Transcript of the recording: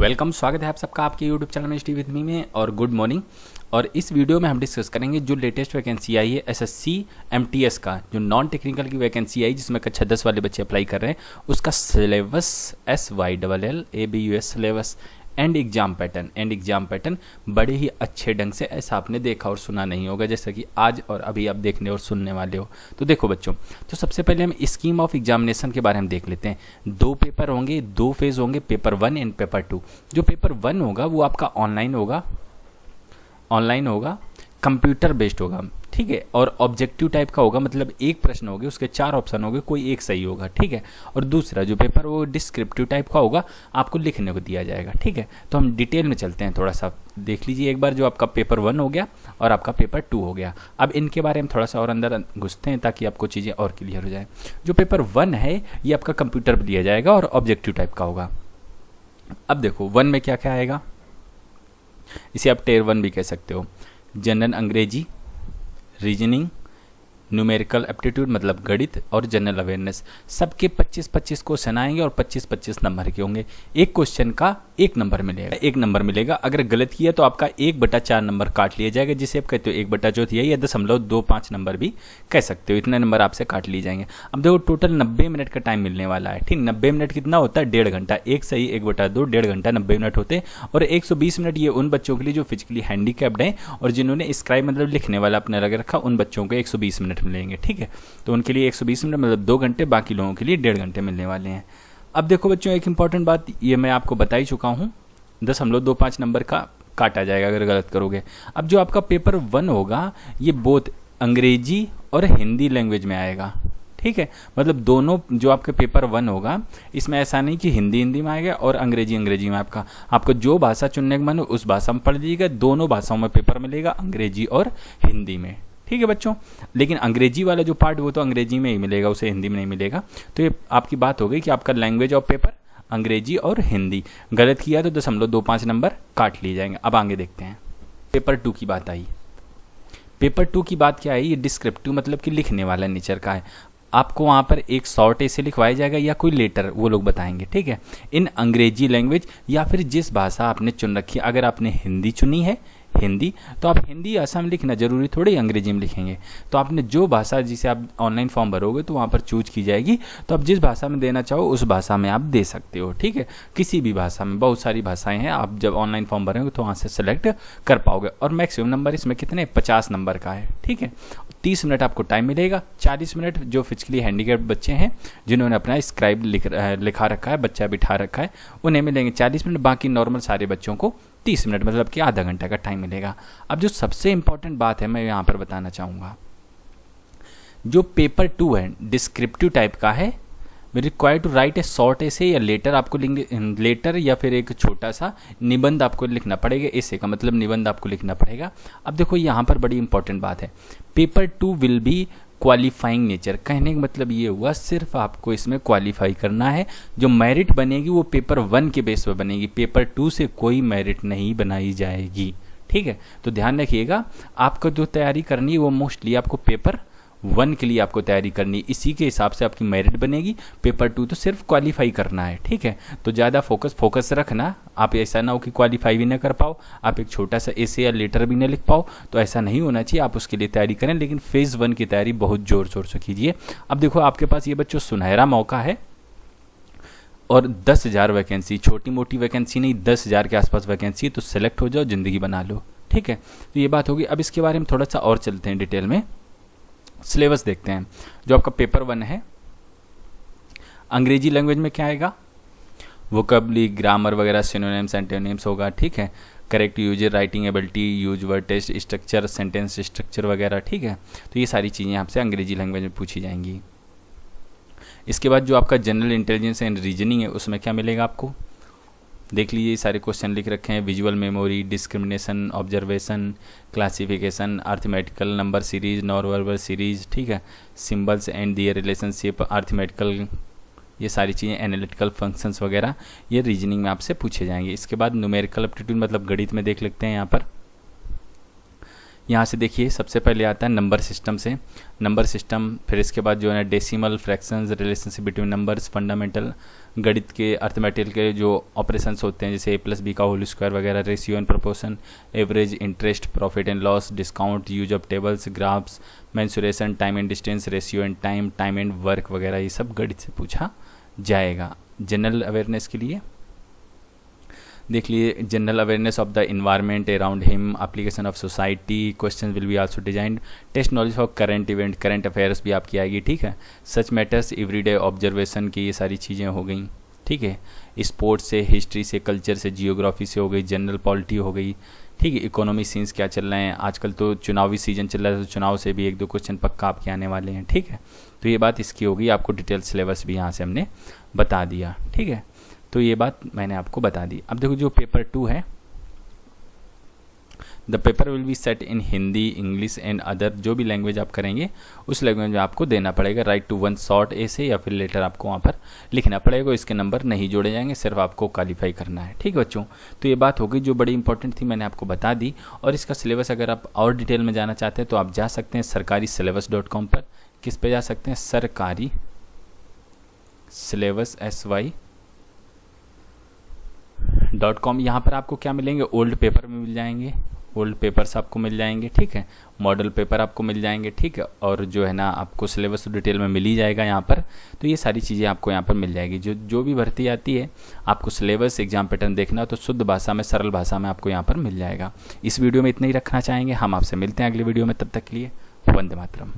Welcome, स्वागत है आप सबका आपके यूट्यूब चैनल में स्टडी विद मी में। और गुड मॉर्निंग। और इस वीडियो में हम डिस्कस करेंगे जो लेटेस्ट वैकेंसी आई है एसएससी एमटीएस का, जो नॉन टेक्निकल की वैकेंसी आई जिसमें कक्षा 10 वाले बच्चे अप्लाई कर रहे हैं, उसका syllabus SYLLABUS syllabus and exam pattern बड़े ही अच्छे ढंग से ऐसा आपने देखा और सुना नहीं होगा जैसा कि आज और अभी आप देखने और सुनने वाले हो। तो देखो बच्चों, तो सबसे पहले हम स्कीम ऑफ एग्जामिनेशन के बारे में देख लेते हैं। 2 पेपर होंगे, 2 फेज होंगे, पेपर 1 एंड पेपर 2। जो पेपर 1 होगा वो आपका ऑनलाइन होगा, कंप्यूटर बेस्ड होगा, ठीक है। और ऑब्जेक्टिव टाइप का होगा, मतलब एक प्रश्न होगा, उसके 4 ऑप्शन होंगे, कोई एक सही होगा, ठीक है। और दूसरा जो पेपर वो डिस्क्रिप्टिव टाइप का होगा, आपको लिखने को दिया जाएगा, ठीक है। तो हम डिटेल में चलते हैं, थोड़ा सा देख लीजिए एक बार। जो आपका पेपर 1 हो गया और आपका पेपर 2 हो गया, अब इनके बारे में थोड़ा सा और अंदर घुसते हैं ताकि आपको चीज़ें और क्लियर हो जाए। जो पेपर 1 है ये आपका कंप्यूटर पर दिया जाएगा और ऑब्जेक्टिव टाइप का होगा। अब देखो 1 में क्या क्या आएगा, इसे आप टेयर 1 भी कह सकते हो। जनरल अंग्रेजी, रीजनिंग, न्यूमेरिकल एप्टीट्यूड मतलब गणित और जनरल अवेयरनेस, सबके 25-25 क्वेश्चन आएंगे और 25-25 नंबर के होंगे। एक क्वेश्चन का 1 नंबर मिलेगा। अगर गलत किया तो आपका 1/4 नंबर काट लिया जाएगा, जिसे आप कहते हो 1/4 या 0.25 नंबर भी कह सकते हो। इतने नंबर आपसे काट लिए जाएंगे। अब देखो टोटल 90 मिनट का टाइम मिलने वाला है, ठीक। 90 मिनट कितना होता है, 1.5 घंटा। एक सही 1/2, 1.5 घंटा 90 मिनट होते हैं। और 120 मिनट ये उन बच्चों के लिए जो फिजिकली हैंडीकैप्ड हैं और जिन्होंने स्क्राइब मतलब लिखने वाला अपने लग रखा, उन बच्चों को 120 मिनट मिलेंगे, ठीक है। तो उनके लिए 120 मिनट मतलब 2 घंटे, बाकी लोगों के लिए 1.5 घंटे मिलने वाले हैं। अब देखो बच्चों, एक इंपॉर्टेंट बात ये मैं आपको बता ही चुका हूँ, 0.25 नंबर का काटा जाएगा अगर गलत करोगे। अब जो आपका पेपर 1 होगा ये बोथ अंग्रेजी और हिंदी लैंग्वेज में आएगा, ठीक है। मतलब दोनों जो आपके पेपर 1 होगा इसमें ऐसा नहीं कि हिंदी में आएगा और अंग्रेजी में। आपको जो भाषा चुनने का मन हो उस भाषा में पढ़ लीजिएगा। दोनों भाषाओं में पेपर मिलेगा, अंग्रेजी और हिंदी में, ठीक है बच्चों। लेकिन अंग्रेजी वाला जो पार्ट वो तो अंग्रेजी में ही मिलेगा, उसे हिंदी में नहीं मिलेगा। तो ये आपकी बात हो गई कि आपका लैंग्वेज ऑफ पेपर अंग्रेजी और हिंदी। गलत किया तो 0.25 नंबर काट लिए जाएंगे। अब आगे देखते हैं। पेपर 2 की बात आई। पेपर 2 की बात क्या है, ये डिस्क्रिप्टिव मतलब कि लिखने वाला नेचर का है। आपको वहाँ पर एक शॉर्ट ऐसे लिखवाया जाएगा या कोई लेटर वो लोग बताएंगे, ठीक है, इन अंग्रेजी लैंग्वेज या फिर जिस भाषा आपने चुन रखी है। अगर आपने हिंदी चुनी है, हिंदी, तो आप हिंदी भाषा में लिखना, जरूरी थोड़ी अंग्रेजी में लिखेंगे। तो आपने जो भाषा जिसे आप ऑनलाइन फॉर्म भरोगे तो वहाँ पर चूज की जाएगी। तो आप जिस भाषा में देना चाहो उस भाषा में आप दे सकते हो, ठीक है। किसी भी भाषा में, बहुत सारी भाषाएं हैं, आप जब ऑनलाइन फॉर्म भरोगे तो वहाँ से सेलेक्ट कर पाओगे। और मैक्सिमम नंबर इसमें कितने, 50 नंबर का है, ठीक है। 30 मिनट आपको टाइम मिलेगा। 40 मिनट जो फिजिकली हैंडीकैप्ड बच्चे हैं जिन्होंने अपना स्क्राइब लिखा रखा है, बच्चा बिठा रखा है, उन्हें मिलेंगे 40 मिनट। बाकी नॉर्मल सारे बच्चों को 30 मिनट मतलब कि आधा घंटा का टाइम मिलेगा। अब जो सबसे इंपॉर्टेंट बात है मैं यहाँ पर बताना चाहूँगा, जो पेपर 2 है डिस्क्रिप्टिव टाइप का है, required to write a short essay या लेटर, आपको लेटर या फिर एक छोटा सा निबंध आपको लिखना पड़ेगा। ऐसे का मतलब निबंध आपको लिखना पड़ेगा। अब देखो यहाँ पर बड़ी इंपॉर्टेंट बात है, paper 2 will be qualifying nature. कहने का मतलब ये हुआ सिर्फ आपको इसमें क्वालिफाई करना है। जो मेरिट बनेगी वो पेपर 1 के बेस पर बनेगी, पेपर 2 से कोई मेरिट नहीं बनाई जाएगी, ठीक है। तो ध्यान रखिएगा, आपको जो तैयारी करनी है वो मोस्टली आपको पेपर 1 के लिए आपको तैयारी करनी है, इसी के हिसाब से आपकी मेरिट बनेगी। पेपर 2 तो सिर्फ क्वालिफाई करना है, ठीक है। तो ज़्यादा फोकस रखना, आप ऐसा ना हो कि क्वालिफाई भी ना कर पाओ, आप एक छोटा सा ऐसे या लेटर भी ना लिख पाओ, तो ऐसा नहीं होना चाहिए। आप उसके लिए तैयारी करें, लेकिन फेज़ 1 की तैयारी बहुत जोर शोर से कीजिए। अब देखो आपके पास ये बच्चों सुनहरा मौका है और 10,000 वैकेंसी, छोटी मोटी वैकेंसी नहीं, 10,000 के आसपास वैकेंसी, तो सेलेक्ट हो जाओ, ज़िंदगी बना लो, ठीक है। तो ये बात होगी। अब इसके बारे में थोड़ा सा और चलते हैं डिटेल में। सिलेबस देखते हैं। जो आपका पेपर 1 है, अंग्रेजी लैंग्वेज में क्या आएगा, वोकैबुलरी, ग्रामर वगैरह, सिनोनिम्स, एंटोनिम्स होगा, ठीक है। Correct user, writing ability, use word test, structure, sentence structure वगैरह, ठीक है। तो ये सारी चीज़ें आपसे अंग्रेजी लैंग्वेज में पूछी जाएंगी। इसके बाद जो आपका जनरल इंटेलिजेंस एंड रीजनिंग है, उसमें क्या मिलेगा आपको, देख लीजिए सारे क्वेश्चन लिख रखे हैं। Visual memory, discrimination, observation, classification, arithmetical, number series, non verbal series, ठीक है। Symbols and their relationship, arithmetical, ये सारी चीज़ें, एनालिटिकल फंक्शंस वगैरह, ये रीजनिंग में आपसे पूछे जाएंगे। इसके बाद न्यूमेरिकल एप्टीट्यूड मतलब गणित में देख लेते हैं। यहाँ पर यहाँ से देखिए सबसे पहले आता है नंबर सिस्टम से, नंबर सिस्टम, फिर इसके बाद जो है ना decimal, fractions, relationship between numbers, fundamental गणित के अर्थमेटिकल के जो ऑपरेशंस होते हैं जैसे ए प्लस बी का होल स्क्वायर वगैरह, ratio and proportion, average, interest, profit and loss, discount, use of tables, graphs, mensuration, time and distance, ratio and time, time and work वगैरह, ये सब गणित से पूछा जाएगा। जनरल अवेयरनेस के लिए देख लिए general awareness of the environment around him, application of society, question will be also designed, test knowledge for current event, current affairs भी आपकी आएगी, ठीक है। सच मैटर्स, एवरीडे ऑब्जर्वेशन की, ये सारी चीज़ें हो गई, ठीक है। स्पोर्ट्स से, हिस्ट्री से, कल्चर से, जियोग्राफी से हो गई, जनरल पॉलिटी हो गई, ठीक है। इकोनॉमी सीन्स क्या चल रहे हैं आजकल, तो चुनावी सीजन चल रहा है तो चुनाव से भी 1-2 क्वेश्चन पक्का आपके आने वाले हैं, ठीक है। तो ये बात इसकी होगी, आपको डिटेल सिलेबस भी यहाँ से हमने बता दिया, ठीक है। तो ये बात मैंने आपको बता दी। अब देखो जो पेपर 2 है, the paper will be set in Hindi, English and other, जो भी लैंग्वेज आप करेंगे उस लैंग्वेज में आपको देना पड़ेगा। राइट टू 1 शॉर्ट ऐसे या फिर लेटर आपको वहाँ पर लिखना पड़ेगा, इसके नंबर नहीं जोड़े जाएंगे, सिर्फ आपको क्वालिफाई करना है, ठीक है बच्चों। तो ये बात हो गई जो बड़ी इंपॉर्टेंट थी, मैंने आपको बता दी। और इसका सिलेबस अगर आप और डिटेल में जाना चाहते हैं तो आप जा सकते हैं सरकारी syllabus.com पर। किस पे जा सकते हैं? सरकारी syllabus sy.com। यहाँ पर आपको क्या मिलेंगे? ओल्ड पेपर में मिल जाएंगे, ओल्ड पेपर्स आपको मिल जाएंगे, ठीक है। मॉडल पेपर आपको मिल जाएंगे, ठीक है। और जो है ना आपको सिलेबस तो डिटेल में मिल ही जाएगा यहाँ पर। तो ये सारी चीज़ें आपको यहाँ पर मिल जाएगी। जो भी भर्ती आती है आपको सिलेबस, एग्जाम पैटर्न देखना तो शुद्ध भाषा में, सरल भाषा में आपको यहाँ पर मिल जाएगा। इस वीडियो में इतना ही रखना चाहेंगे, हम आपसे मिलते हैं अगले वीडियो में, तब तक के लिए वंदे मातरम।